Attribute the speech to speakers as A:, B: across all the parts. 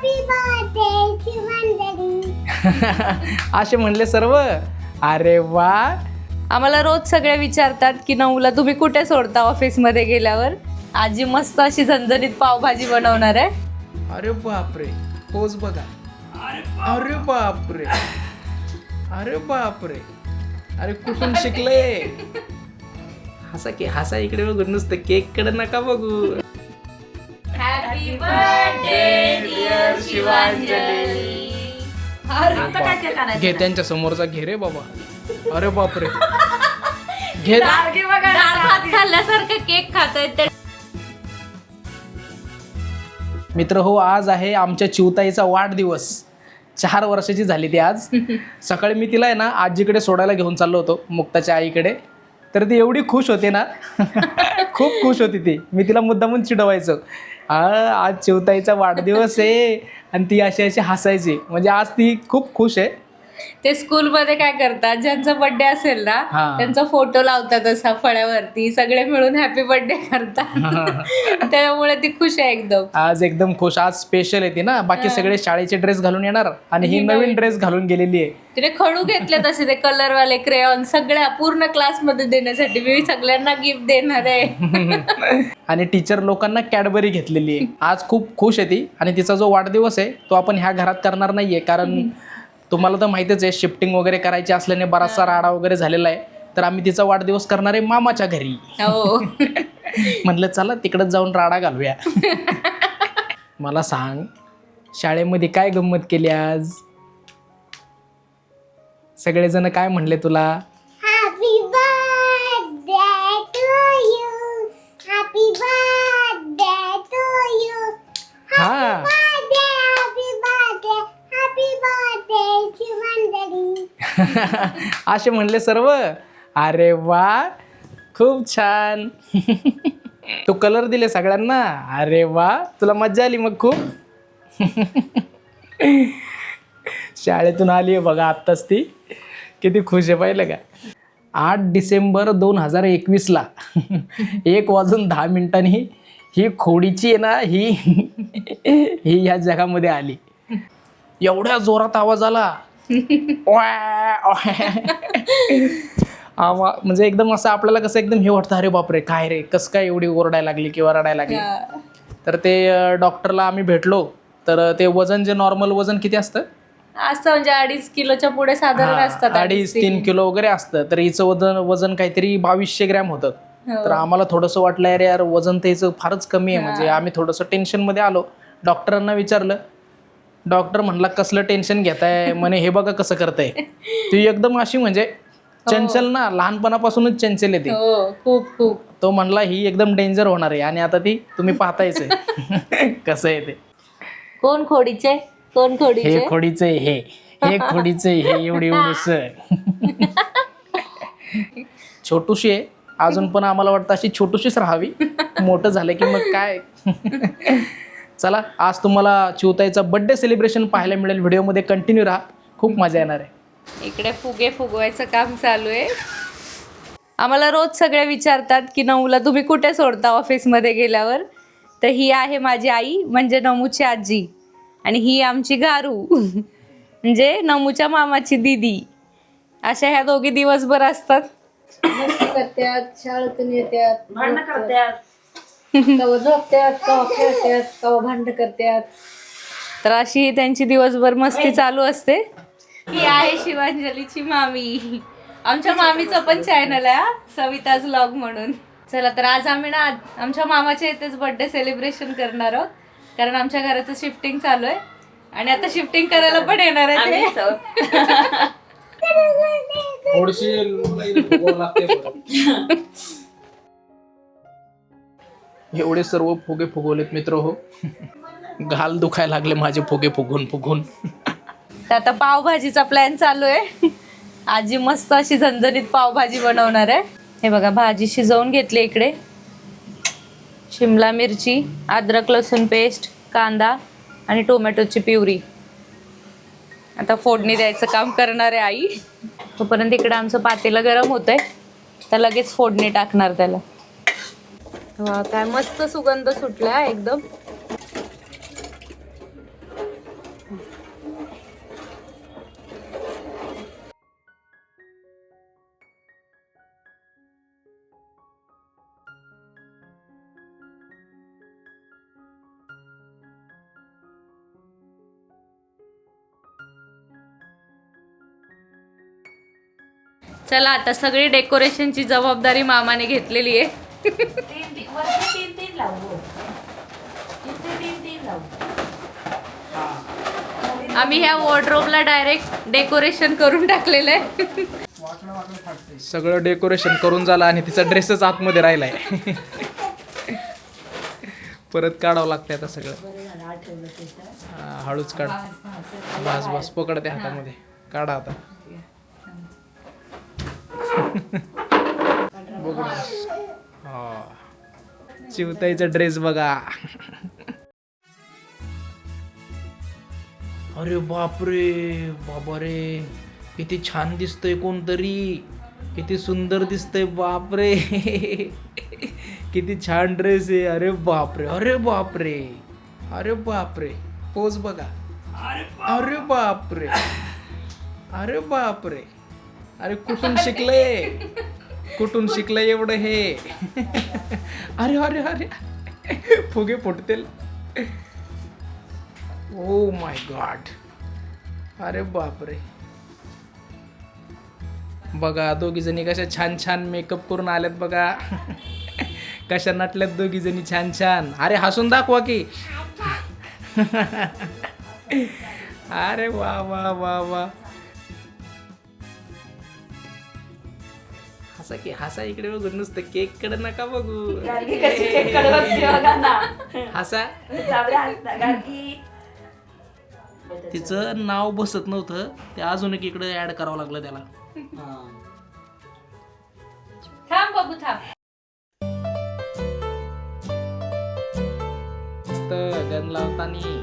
A: Happy birthday Shivanjali.
B: असे म्हणले सर्व. अरे वा.
C: आम्हाला रोज सगळे विचारतात की नऊला तुम्ही कुठे सोडता ऑफिसमध्ये गेल्यावर. आजी मस्त अशी झणझणीत पावभाजी बनवणार आहे.
B: अरे बापरे, पोच बघा. अरे बापरे, अरे बापरे, अरे कुठून शिकले. हसा की हसा, इकडे बघू, नुसतं केक कडे नका बघू.
C: Happy birthday dear Shivanjali.
B: घे त्यांच्या समोरचा, घे रे बाबा. अरे बापरे, घे.
C: डाळ भात खाल्ल्यासारखं केक खातायत.
B: मित्र हो, आज आहे आमच्या चिवताईचा वाढदिवस. 4 वर्षाची झाली ती आज. सकाळी मी तिला आहे ना आजीकडे सोडायला घेऊन चाललो होतो, मुक्ताच्या आईकडे. तर ती एवढी खुश होती ना, खूप खुश होती ती. मी तिला मुद्दामून चिडवायचो, आज चिवताईचा वाढदिवस आहे, आणि ती अशी अशी हसायची. म्हणजे आज ती खूप खुश आहे.
C: ते स्कूलमध्ये काय करतात, ज्यांचा बर्थडे असेल ना
B: हा.
C: त्यांचा फोटो लावतात असा फळ्यावरती, सगळे मिळून हॅपी बर्थडे करतात. त्यामुळे ती खुश आहे एकदम.
B: आज एकदम खुश. आज स्पेशल आहे ती ना. बाकी सगळे शाळेचे ड्रेस घालून येणार, आणि ही नवीन ड्रेस घालून गेलेली आहे.
C: तिने खडू घेतले तसे, ते कलरवाले क्रेयॉन सगळ्या पूर्ण क्लासमध्ये देण्यासाठी. मी सगळ्यांना गिफ्ट देणार आहे.
B: आणि टीचर लोकांना कॅडबरी घेतलेली आहे. आज खूप खुश आहे ती. आणि तिचा जो वाढदिवस आहे तो आपण ह्या घरात करणार नाहीये, कारण तुम्हाला तर माहितीच आहे, शिफ्टिंग वगैरे करायची असल्याने बराचसा राडा वगैरे झालेला आहे. तर आम्ही तिचा वाढदिवस करणार आहे मामाच्या घरी.
C: हो.
B: म्हटलं चला तिकडच जाऊन राडा घालूया. मला सांग, शाळेमध्ये काय गंमत केली आज? सगळेजण काय म्हणले तुला?
A: Happy birthday to you. Happy birthday to you.
B: हा,
A: happy birthday. Happy birthday Shivanjali.
B: असे म्हणले सर्व. अरे वा, खूप छान. तू कलर दिले सगळ्यांना. अरे वा, तुला मज्जा आली मग खूप. शाळेतून आली आहे बघा आत्ताच ती. किती खुश आहे पाहिलं का. 8 डिसेंबर 2021ला 1:10 ही खोडीची आहे ना, ही ह्या जगामध्ये आली. एवढ्या जोरात आवाज आला. म्हणजे एकदम असं आपल्याला कसं एकदम हे वाटतं, अरे बापरे काय रे, कसं काय एवढी ओरडायला लागली किंवा रडायला लागली. तर ते डॉक्टरला आम्ही भेटलो. तर ते वजन, जे नॉर्मल वजन किती असतं
C: म्हणजे 2.5 किलोच्या पुढे साधारण असतात.
B: 2.5-3 किलो वगैरे असतं. तर हिचं वजन काहीतरी 2200 ग्रॅम होतं. तर आम्हाला थोडंसं वाटलं, अरे यार वजन तर हिचं फारच कमी आहे. म्हणजे आम्ही थोडंसं टेन्शनमध्ये आलो. डॉक्टरांना विचारलं. डॉक्टर म्हणला, कसलं टेन्शन घेताय म्हणे, हे बघा कसं करताय. ती एकदम अशी म्हणजे चंचल ना, लहानपणापासूनच चंचल आहे ती.
C: खूप खूप.
B: तो म्हणला ही एकदम डेंजर होणार आहे. आणि आता ती तुम्ही पाहतायच आहे कसं आहे ते.
C: कोण खोडीचे, कोण खोडीचे?
B: हे खोडीचं आहे, हे खोडीचं आहे, हे एवढीस छोटूशी आहे अजून, पण आम्हाला वाटतं अशी छोटूशीच राहावी. मोठं झालं की मग काय. चला, आज तुम्हाला चिवताईचा बर्थडे सेलिब्रेशन पाहायला मिळेल. व्हिडिओमध्ये कंटिन्यू राहा, खूप मजा येणार आहे.
C: इकडे फुगे फुगवायचं काम चालू आहे. आम्हाला रोज सगळे विचारतात की नऊला तुम्ही कुठे सोडता ऑफिसमध्ये गेल्यावर. तर ही आहे माझी आई, म्हणजे नमूची आजी. आणि ही आमची गारू, म्हणजे नमूच्या मामाची दीदी. अशा ह्या दोघी दिवसभर असतात. मस्ती करतात, शाळेतून येतात, भांडण करतात, कवा झोपतात, कवा खेळतात, कवा भांडण करतात. तर अशी त्यांची दिवसभर मस्ती चालू असते. ही आहे शिवांजलीची मामी. आमच्या मामीचं पण चॅनल आहे, सविताज व्लॉग म्हणून. चला, तर आज आम्ही ना आमच्या मामाच्या इथेच बर्थडे सेलिब्रेशन करणार आहोत, कारण आमच्या घराचं शिफ्टिंग चालू आहे. आणि आता शिफ्टिंग करायला पण येणार आहे.
B: एवढे सर्व फुगे फुगवलेत मित्र हो. घाल दुखायला लागले माझे फुगे फुगून फुगून.
C: तर आता पावभाजीचा प्लॅन चालू आहे. आजी मस्त अशी झणझणीत पावभाजी बनवणार आहे. हे बघा, भाजी शिजवून घेतली. इकडे शिमला मिरची, अद्रक लसूण पेस्ट, कांदा आणि टोमॅटोची प्युरी. आता फोडणी द्यायचं काम करणार आहे आई. तोपर्यंत इकडे आमचं पातेलं गरम होतंय, तर लगेच फोडणी टाकणार त्याला. वा, काय मस्त सुगंध सुटला एकदम. चला आता सगळी डेकोरेशनची जबाबदारी मामाने घेतलेली आहे. आम्ही ह्या वॉर्डरोबला डायरेक्ट डेकोरेशन करून टाकलेलं आहे.
B: सगळं डेकोरेशन करून झालं आणि तिचा ड्रेसच आतमध्ये राहिलाय. परत काढावं लागतंय आता सगळं. हा, हळूच काढ. बस बस पकडते हातामध्ये. काढा आता. बघू. हा, चिवताईचा ड्रेस बघा. अरे बापरे, बाबा रे, किती छान दिसतंय. कोणतरी किती सुंदर दिसतंय. बापरे, किती छान ड्रेस आहे. अरे बापरे, अरे बापरे, अरे बापरे. पोज बघा. अरे बापरे, अरे बापरे. अरे कुठून शिकलंय, कुठून शिकलंय एवढं हे. अरे अरे अरे, फुगे फुटतील. Oh my God. अरे बापरे. बघा दोघी जणी कशा छान छान मेकअप करून आल्यात बघा. कशा नटल्यात दोघी जणी छान छान. अरे हसून दाखवा की. अरे वा वा वा वा. हसा की हसा. इकडे बघू नुसतं केक कडे नका बघू. हसा. तिचं नाव बसत नव्हतं ते अजून एक इकडे ऍड करावं लागलं त्याला.
C: थांब बघू थांब.
B: मस्त गन लावतानी.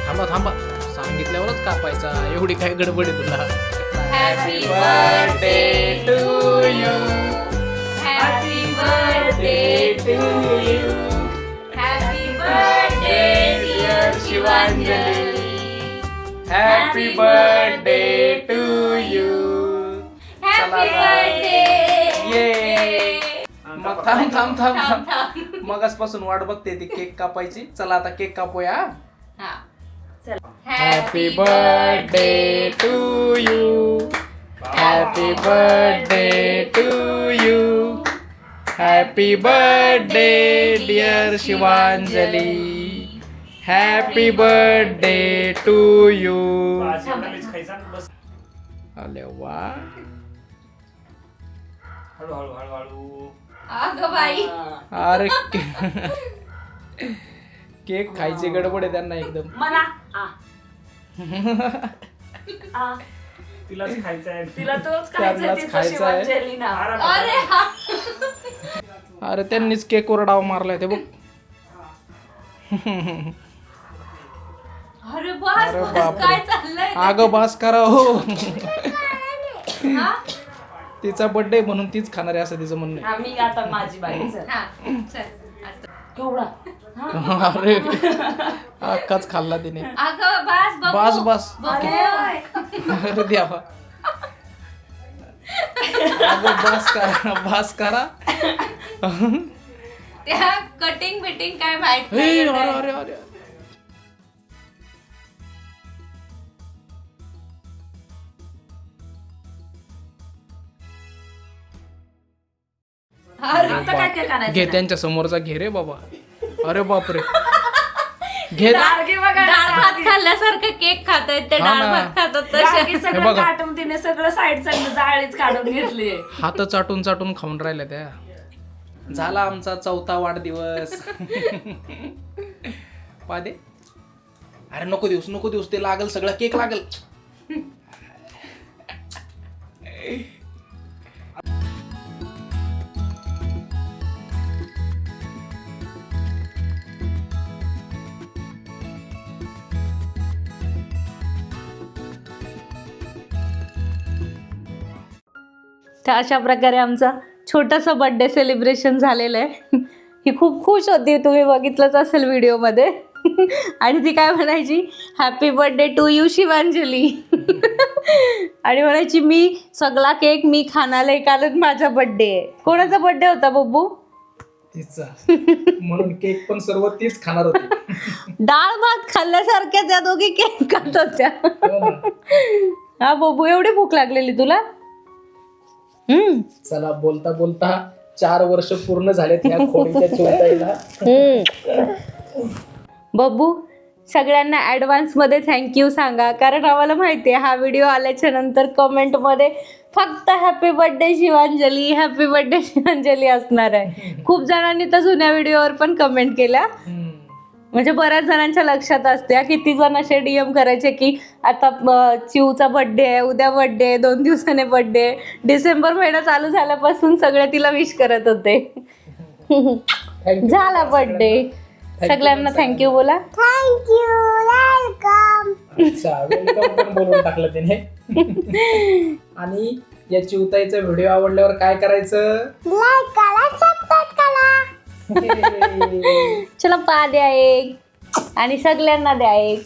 B: थांबा थांबा, सांगितल्यावरच कापायचा. एवढी काय गडबड आहे तुला.
C: Happy birthday to you. Happy birthday to you. Happy birthday dear Shivanjali.
B: Happy birthday to you.
C: Happy birthday.
B: ये. मग थांब थांब थांब थांब. मगासपासून वाट बघते ती केक कापायची. चला आता केक कापूया. Happy birthday to you. Happy birthday to you. Happy birthday dear Shivanjali. Happy birthday to you. अरे वा.
D: हळू हळू हळू.
C: अगं बाई.
B: अरे केक खायची गडबड आहे त्यांना एकदम.
D: तिलाच खायचं आहे.
E: तिला तोच
B: त्यांनाच खायचा आहे.
C: अरे हा.
B: अरे त्यांनीच केकवर डाव मारलाय ते बघ.
C: अरे बस
B: अरे
C: बस
B: बापरे.
C: काय चाललंय.
B: अगं बास करा हो.
C: हा?
B: तिचा बर्थडे म्हणून तीच खाणार आहे असं तिचं म्हणणं आहे.
E: आम्ही आता माझी बाई चल.
C: हा, चल, असं.
E: केवढा
B: अरे अख्खाच खाल्ला तिने.
C: अगं बस बघू.
B: बस बस.
C: बघू.
B: अरे द्यावा. अगं बस करा बस करा.
C: त्या कटिंग बिटिंग काय माहित
B: हे,
C: नाही.
B: अरे अरे अरे.
E: आता काय काय करायचं
B: घे त्यांच्या समोरचा घे रे बाबा. अरे बापरे. घे.
E: गार्गी बघा
C: डाळ भात खाल्ल्यासारखं केक खातायत ते.
B: हा
C: डाळ
B: ना.
C: भात खातात
E: गार्गी
C: तसे.
E: सगळं
B: बघा.
E: काटून तिने सगळं साईड जाळीच काढून घेतली.
B: हात चाटून चाटून खाऊन राहिल्या त्या. झाला आमचा 4था वाढदिवस. पादे. अरे नको दिवस नको दिवस. ते लागल सगळं केक लागल.
C: तर अशा प्रकारे आमचा छोटासा बर्थडे सेलिब्रेशन झालेलं आहे. ही खूप खुश होती, तुम्ही बघितलंच असेल व्हिडिओमध्ये. आणि ती काय म्हणायची, happy birthday to you Shivanjali. आणि म्हणायची मी सगळा केक मी खाणार आहे कारण माझा बर्थडे आहे. कोणाचा बर्थडे होता बब्बू?
B: तिचा. म्हणून केक पण सर्व तीच खाणार होती.
C: डाळ भात खाल्ल्यासारख्या त्या दोघी केक खात होत्या.
B: हो ना.
C: हा बब्बू, एवढी भूक लागलेली तुला?
B: चला, बोलता बोलता 4 वर्ष पूर्ण झालेत ह्या खोडीच्या चिवताईला.
C: बब्बू, सगळ्यांना ॲडव्हान्समध्ये थँक्यू सांगा, कारण आम्हाला माहिती आहे हा व्हिडिओ आल्याच्या नंतर कमेंटमध्ये फक्त happy birthday Shivanjali, happy birthday Shivanjali असणार आहे. खूप जणांनी तर जुन्या व्हिडिओवर पण कमेंट केल्या. म्हणजे बऱ्याच जणांच्या लक्षात असते. किती जण असे DM करायचे की आता चिवचा बर्थडे आहे, उद्या बर्थडे आहे, 2 दिवसाने बर्थडे आहे. डिसेंबर महिना चालू झाल्यापासून सगळे तिला विश करत होते. झाला बर्थडे. सगळ्यांना थँक्यू बोला.
A: Thank you, welcome.
B: अच्छा, वेलकम पण बोलून टाकलं तिने. आणि या चिवताईचा व्हिडिओ आवडल्यावर काय करायचं?
A: लाईक करा, सबस्क्राईब करा.
C: चला पा द्या एक आणि सगळ्यांना द्या एक.